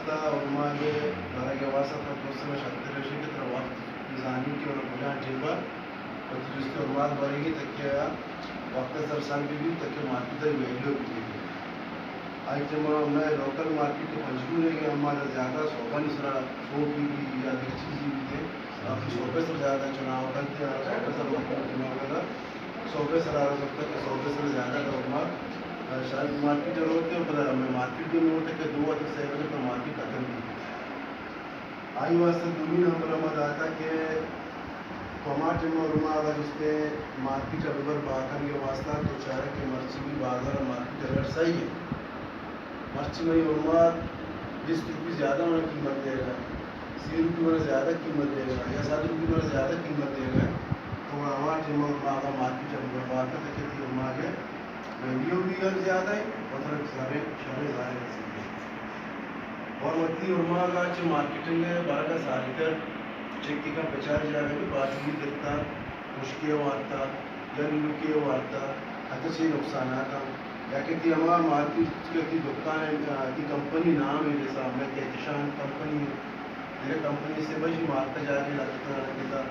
واسطہ علماء برای واسطہ دوستنا شرط رشی کے طرح وقت نظامی کی اور بجان جیبا اور جس کے علماء بارے گی تک کیا وقت سرسان بھی تک کہ مارکیٹ ویلیو بھی آج جب میں لوکل مارکیٹ کے مجبور ہے کہ ہمارا زیادہ سوپن سرا سوپ بھی یا دیگر چیزیں بھی تھے کافی سوپے سر زیادہ چناؤ کرتے ہیں سوپے سر وقت چناؤ کا سوپے سر آ رہا سکتا ہے کہ سوپے سر زیادہ علماء شاید مارکیٹ جو ہوتے ہیں پر ہمیں مارکیٹ بھی نہیں ہوتے کہ 2 یا 3 بجے پر مارکیٹ ختم نہیں آئی واسطے دومی نمبر ہمارا آتا کہ ٹماٹر میں علماء اگر اس کے مارکیٹ اگر باقر کے واسطہ تو چاہے کہ مرچی بھی بازار مارکیٹ اگر صحیح ہے مرچی میں علماء 20 روپئے زیادہ انہیں قیمت دے گا 30 روپئے میں زیادہ قیمت دے گا یا 7 روپئے میں زیادہ قیمت دے گا تو ہمارا علماء کا مارکیٹ اگر باقر تک کہ علماء کے ویلیو بھی زیادہ ہے اور سارے شرح ظاہر ہے اور وقتی علماء کا جو مارکیٹنگ ہے بارہ کا ساری کر چکی کا بچار جائے بھی بات نہیں کرتا مشکل وارتا یا نیلوکی وارتا حتی سے نقصانات یا کہ ہمارا مارکیٹ کی دکان کی کمپنی نام ہے جیسا ہمیں کہ احتشام کمپنی ہے میرے کمپنی سے بس مارکیٹ جا کے لگتا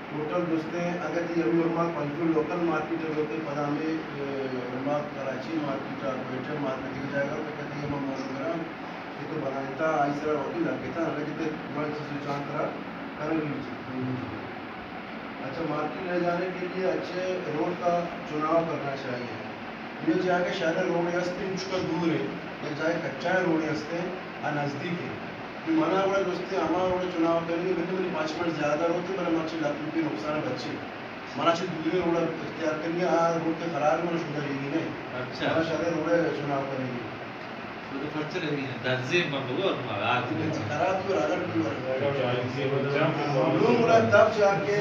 ٹوٹل دوستے اگر یہ ابھی علماء پنجو لوکل مارکیٹ ہوتے پدا میں علماء کراچی مارکیٹ اور بیٹر مارکیٹ جائے گا تو کہتے ہیں ہم مونوگرام یہ تو بناتا آئی سر ہوتی لگتا ہے جتنے بڑی چیزیں چاند کرا کریں گی اچھا مارکیٹ لے جانے کے لیے اچھے روڈ کا چناؤ کرنا چاہیے یہ جا کے شاید روڈ ہستے مجھ کا دور ہے یا چاہے کچا روڈ ہستے نزدیک ہے منع بڑے دوستے ہمارا روڈ چناؤ کریں گے لیکن میری 5 منٹ زیادہ ہوتے میرے مچھلی لاکھ روپئے نقصان بچے منا سے دوسرے روڈ اختیار کریں گے روڈ کے خراب میں شدہ رہے گی نہیں اچھا شاید روڈ چناؤ کریں گے خراب کیوں اگر لوگ تب جا کے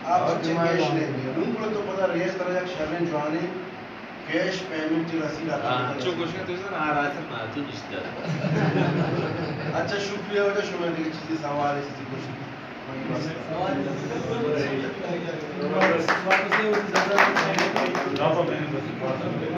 آپ اچھے کیش لیں گے لوگ تو پتا ریس طرح ایک شرمیں جوانے کیش پیمنٹ کی رسید اچھا شکریہ وجہ شما دیکھ چیزی سوال ہے چیزی کچھ